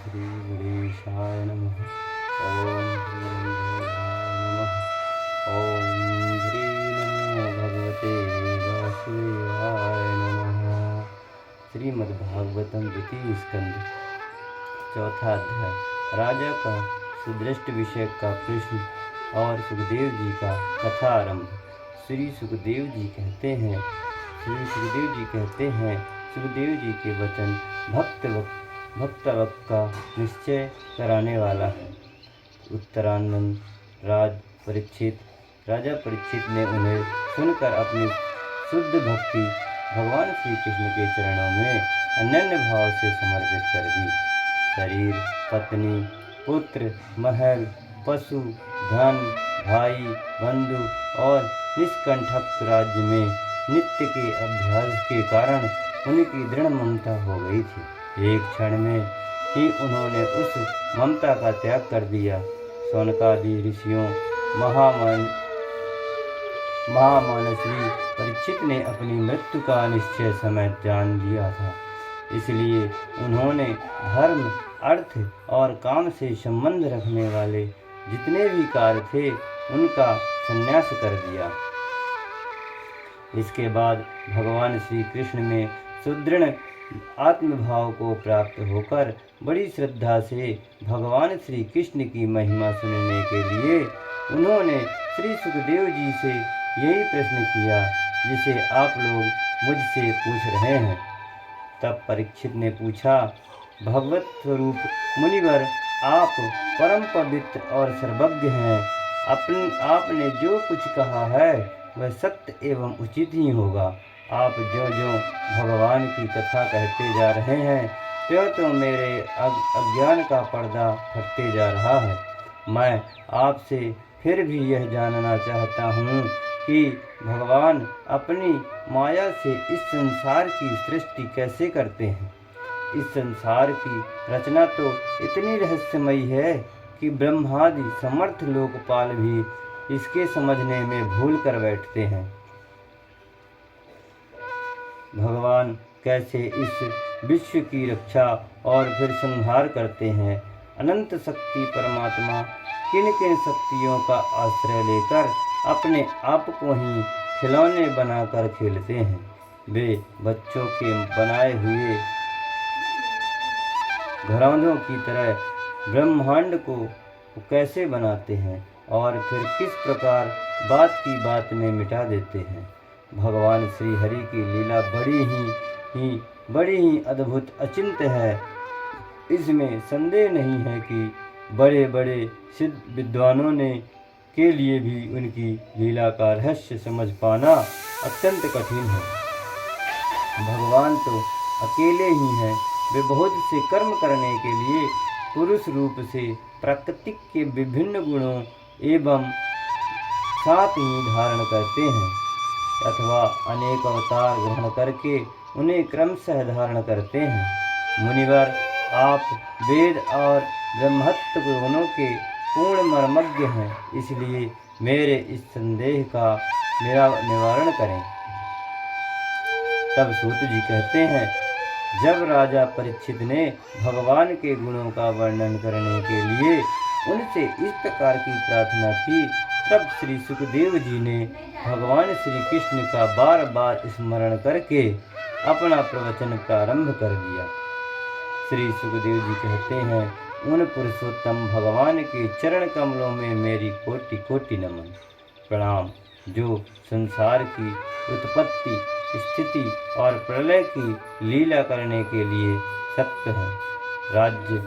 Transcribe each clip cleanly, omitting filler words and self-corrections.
श्री गणेशाय नमः। ओम श्री गणेशाय नमः। ओम श्री नमो भगवते वासुदेवाय नमः। श्रीमद्भागवतम द्वितीय स्कंद चौथा अध्याय। राजा का सुदृष्ट विषय का प्रश्न और सुखदेव जी का कथा आरंभ। श्री सुखदेव जी कहते हैं सुखदेव जी के वचन भक्तवक का निश्चय कराने वाला है। उत्तरानंद राजा परीक्षित ने उन्हें सुनकर अपनी शुद्ध भक्ति भगवान श्री कृष्ण के चरणों में अनन्य भाव से समर्पित कर दी। शरीर, पत्नी, पुत्र, महल, पशु, धन, भाई, बंधु और निष्कंटक राज्य में नित्य के अभ्यास के कारण उनकी दृढ़ ममता हो गई थी। एक क्षण में ही उन्होंने उस ममता का त्याग कर दिया। शौनकादि ऋषियों महामानसी परीक्षित ने अपनी मृत्यु का निश्चय समय जान लिया था, इसलिए उन्होंने धर्म, अर्थ और काम से संबंध रखने वाले जितने भी कार्य थे उनका संन्यास कर दिया। इसके बाद भगवान श्री कृष्ण में सुदृढ़ आत्मभाव को प्राप्त होकर बड़ी श्रद्धा से भगवान श्री कृष्ण की महिमा सुनने के लिए उन्होंने श्री सुखदेव जी से यही प्रश्न किया जिसे आप लोग मुझसे पूछ रहे हैं। तब परीक्षित ने पूछा, भगवत स्वरूप मुनिवर, आप परम पवित्र और सर्वज्ञ हैं। आपने जो कुछ कहा है वह सत्य एवं उचित ही होगा। आप जो भगवान की कथा कहते जा रहे हैं तो मेरे अज्ञान का पर्दा फटते जा रहा है। मैं आपसे फिर भी यह जानना चाहता हूँ कि भगवान अपनी माया से इस संसार की सृष्टि कैसे करते हैं। इस संसार की रचना तो इतनी रहस्यमयी है कि ब्रह्मादि समर्थ लोकपाल भी इसके समझने में भूल कर बैठते हैं। भगवान कैसे इस विश्व की रक्षा और फिर संहार करते हैं। अनंत शक्ति परमात्मा किन किन शक्तियों का आश्रय लेकर अपने आप को ही खिलौने बनाकर खेलते हैं। वे बच्चों के बनाए हुए घरौंदों की तरह ब्रह्मांड को कैसे बनाते हैं और फिर किस प्रकार बात की बात में मिटा देते हैं। भगवान श्री हरि की लीला बड़ी ही अद्भुत अचिंत्य है। इसमें संदेह नहीं है कि बड़े बड़े सिद्ध विद्वानों के लिए भी उनकी लीला का रहस्य समझ पाना अत्यंत कठिन है। भगवान तो अकेले ही हैं। वे बहुत से कर्म करने के लिए पुरुष रूप से प्रकृति के विभिन्न गुणों एवं साथ ही धारण करते हैं अथवा अनेक अवतार ग्रहण करके उन्हें क्रमशः धारण करते हैं। मुनिवर, आप वेद और ब्रह्मत्व गुणों के पूर्ण मर्मज्ञ हैं, इसलिए मेरे इस संदेह का निवारण करें। तब सूत जी कहते हैं, जब राजा परीक्षित ने भगवान के गुणों का वर्णन करने के लिए उनसे इस प्रकार की प्रार्थना की, तब श्री सुखदेव जी ने भगवान श्री कृष्ण का बार बार स्मरण करके अपना प्रवचन प्रारंभ कर दिया। श्री सुखदेव जी कहते हैं, उन पुरुषोत्तम भगवान के चरण कमलों में मेरी कोटि कोटि नमन प्रणाम, जो संसार की उत्पत्ति, स्थिति और प्रलय की लीला करने के लिए सत्य है। राज्य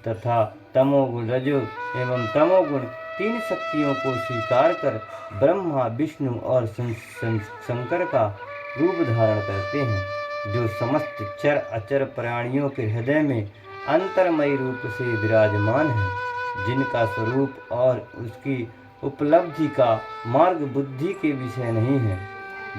तथा तमोगुण, रजो एवं तमोगुण तीन शक्तियों को स्वीकार कर ब्रह्मा, विष्णु और शंकर का रूप धारण करते हैं, जो समस्त चर अचर प्राणियों के हृदय में अंतर्मयी रूप से विराजमान है, जिनका स्वरूप और उसकी उपलब्धि का मार्ग बुद्धि के विषय नहीं है,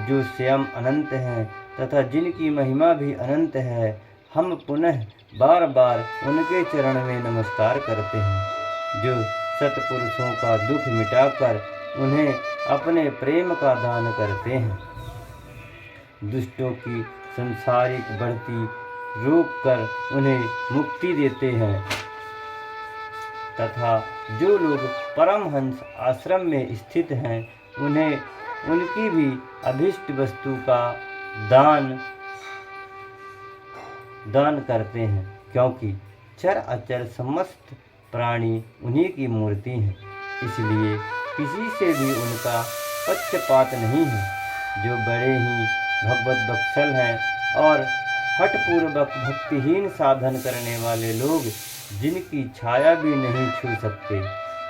जो स्वयं अनंत हैं तथा जिनकी महिमा भी अनंत है। हम पुनः बार बार उनके चरण में नमस्कार करते हैं, जो सत्पुरुषों का दुख मिटाकर उन्हें अपने प्रेम का दान करते हैं। दुष्टों की संसारिक बढ़ती रोककर उन्हें मुक्ति देते हैं तथा जो लोग परमहंस आश्रम में स्थित हैं उन्हें उनकी भी अभीष्ट वस्तु का दान करते हैं, क्योंकि चर अचर समस्त प्राणी उन्हीं की मूर्ति हैं। इसलिए किसी से भी उनका पक्षपात नहीं है। जो बड़े ही भगवत वत्सल हैं और हठपूर्वक भक्तिहीन साधन करने वाले लोग जिनकी छाया भी नहीं छू सकते,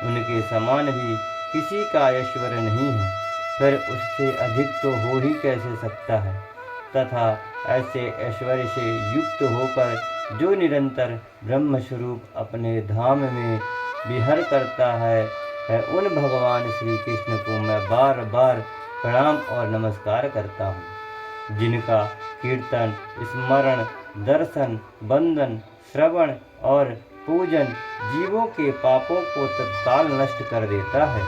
उनके समान भी किसी का ऐश्वर्य नहीं है, फिर उससे अधिक तो हो ही कैसे सकता है। तथा ऐसे ऐश्वर्य से युक्त होकर जो निरंतर ब्रह्मस्वरूप अपने धाम में विहर करता है, उन भगवान श्री कृष्ण को मैं बार बार प्रणाम और नमस्कार करता हूँ, जिनका कीर्तन, स्मरण, दर्शन, वंदन, श्रवण और पूजन जीवों के पापों को तत्काल नष्ट कर देता है।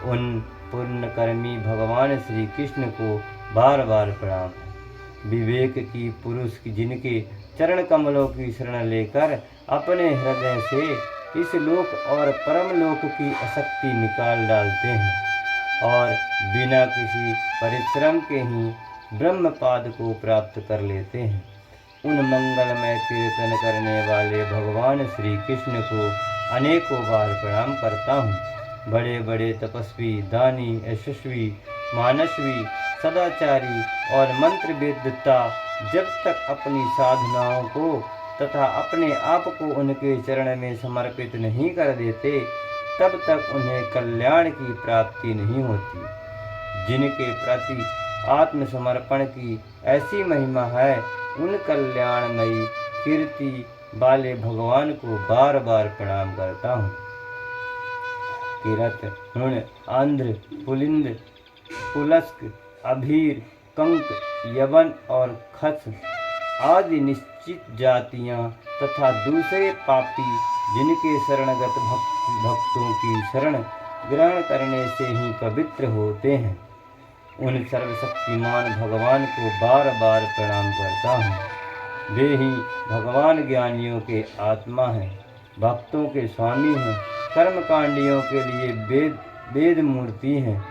उन पुण्यकर्मी भगवान श्री कृष्ण को बार बार प्रणाम है। विवेक की पुरुष जिनके चरण कमलों की शरण लेकर अपने हृदय से इस लोक और परम लोक की आसक्ति निकाल डालते हैं और बिना किसी परिश्रम के ही ब्रह्मपाद को प्राप्त कर लेते हैं, उन मंगलमय कीर्तन करने वाले भगवान श्री कृष्ण को अनेकों बार प्रणाम करता हूँ। बड़े बड़े तपस्वी, दानी, यशस्वी, मानसवी, सदाचारी और मंत्र वेदता जब तक अपनी साधनाओं को तथा अपने आप को उनके चरण में समर्पित नहीं कर देते, तब तक उन्हें कल्याण की प्राप्ति नहीं होती। जिनके प्रति आत्मसमर्पण की ऐसी महिमा है, उन कल्याणमयी कीर्ति वाले भगवान को बार बार प्रणाम करता हूँ। किरत, हुण, आंध्र, पुलिंद, पुलस्क, अभीर, कंक, यवन और खस आदि निश्चित जातियाँ तथा दूसरे पापी जिनके शरणगत भक्तों की शरण ग्रहण करने से ही पवित्र होते हैं, उन सर्वशक्तिमान भगवान को बार बार प्रणाम करता हूँ। वे ही भगवान ज्ञानियों के आत्मा हैं, भक्तों के स्वामी हैं, कर्मकांडियों के लिए वेद मूर्ति हैं,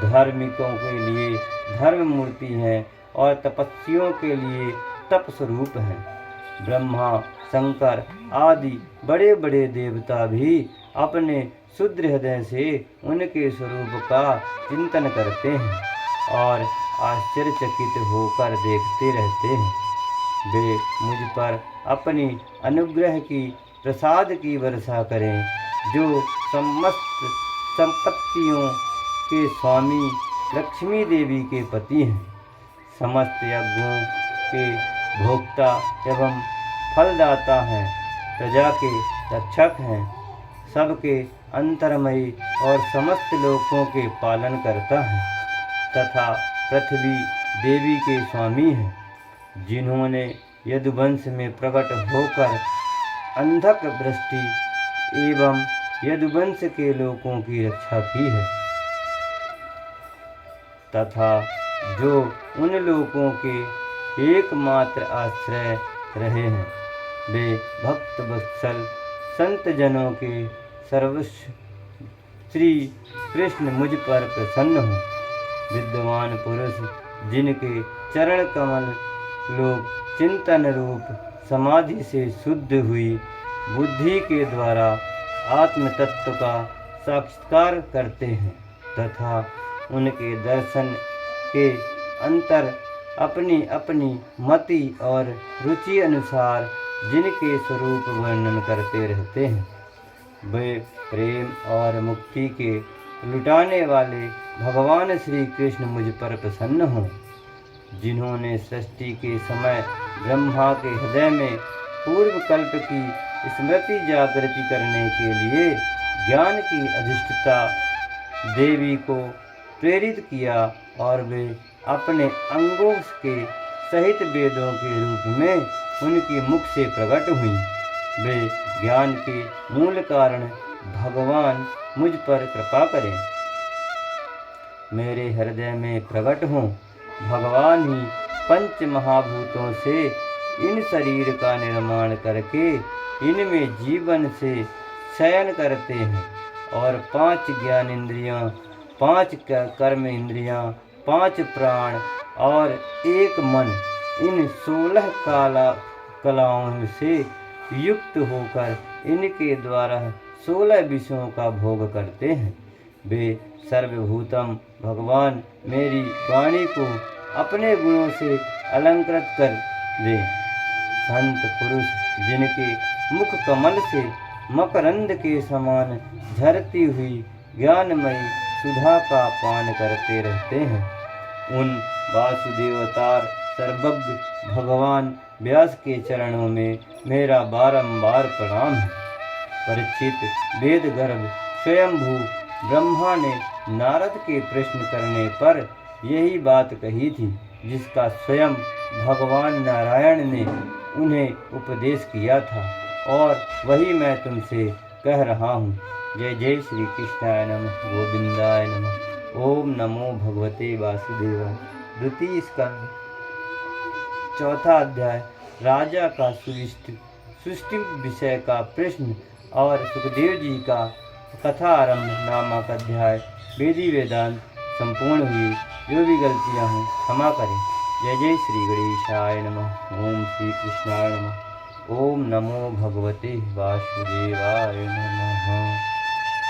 धार्मिकों के लिए धर्म मूर्ति हैं और तपस्वियों के लिए तप स्वरूप हैं। ब्रह्मा, शंकर आदि बड़े बड़े देवता भी अपने शुद्ध हृदय से उनके स्वरूप का चिंतन करते हैं और आश्चर्यचकित होकर देखते रहते हैं। वे मुझ पर अपनी अनुग्रह की प्रसाद की वर्षा करें, जो समस्त संपत्तियों के स्वामी लक्ष्मी देवी के पति हैं, समस्त यज्ञों के भोक्ता एवं फलदाता हैं, प्रजा के रक्षक हैं, सबके अंतर्मयी और समस्त लोकों के पालन करता है तथा पृथ्वी देवी के स्वामी हैं, जिन्होंने यदुवंश में प्रकट होकर अंधक दृष्टि एवं यदुवंश के लोकों की रक्षा की है तथा जो उन लोगों के एकमात्र आश्रय रहे हैं। वे भक्त वत्सल संत जनों के सर्वस्व श्री कृष्ण मुझ पर प्रसन्न हो। विद्वान पुरुष जिनके चरण कमल लोग चिंतन रूप समाधि से शुद्ध हुई बुद्धि के द्वारा आत्म तत्व का साक्षात्कार करते हैं तथा उनके दर्शन के अंतर अपनी अपनी मति और रुचि अनुसार जिनके स्वरूप वर्णन करते रहते हैं, वे प्रेम और मुक्ति के लुटाने वाले भगवान श्री कृष्ण मुझ पर प्रसन्न हों। जिन्होंने सृष्टि के समय ब्रह्मा के हृदय में पूर्व कल्प की स्मृति जागृति करने के लिए ज्ञान की अधिष्ठिता देवी को प्रेरित किया और वे अपने अंगों के सहित वेदों के रूप में उनके मुख से प्रकट हुई। वे ज्ञान के मूल कारण भगवान मुझ पर कृपा करें, मेरे हृदय में प्रकट हों। भगवान ही पंच महाभूतों से इन शरीर का निर्माण करके इनमें जीवन से शयन करते हैं और 5 ज्ञान इंद्रियां, 5 कर्म इंद्रियां, 5 प्राण और 1 मन इन 16 कलाओं से युक्त होकर इनके द्वारा 16 विषयों का भोग करते हैं। वे सर्वभूतम भगवान मेरी वाणी को अपने गुणों से अलंकृत कर दे। संत पुरुष जिनके मुख कमल से मकरंद के समान झरती हुई ज्ञानमयी सुधा का पान करते रहते हैं, उन वासुदेवतार सर्वज्ञ भगवान व्यास के चरणों में मेरा बारंबार प्रणाम है। परीक्षित, वेद गर्भ स्वयंभू ब्रह्मा ने नारद के प्रश्न करने पर यही बात कही थी, जिसका स्वयं भगवान नारायण ने उन्हें उपदेश किया था, और वही मैं तुमसे कह रहा हूँ। जय जय श्री कृष्णाय नमः, गोविंदाय नमः। ओम नमो भगवते वासुदेवाय। द्वितीय स्कंद, चौथा अध्याय, राजा का सृष्टि विषय का प्रश्न और सुखदेव जी का कथा आरंभ नामक अध्याय। वेदी वेदांत संपूर्ण हुई, जो भी गलतियाँ हों क्षमा करें। जय जय श्री गणेशाय नमः। ओम श्री कृष्णाय नमः। ओम नमो भगवते वासुदेवाय नमः।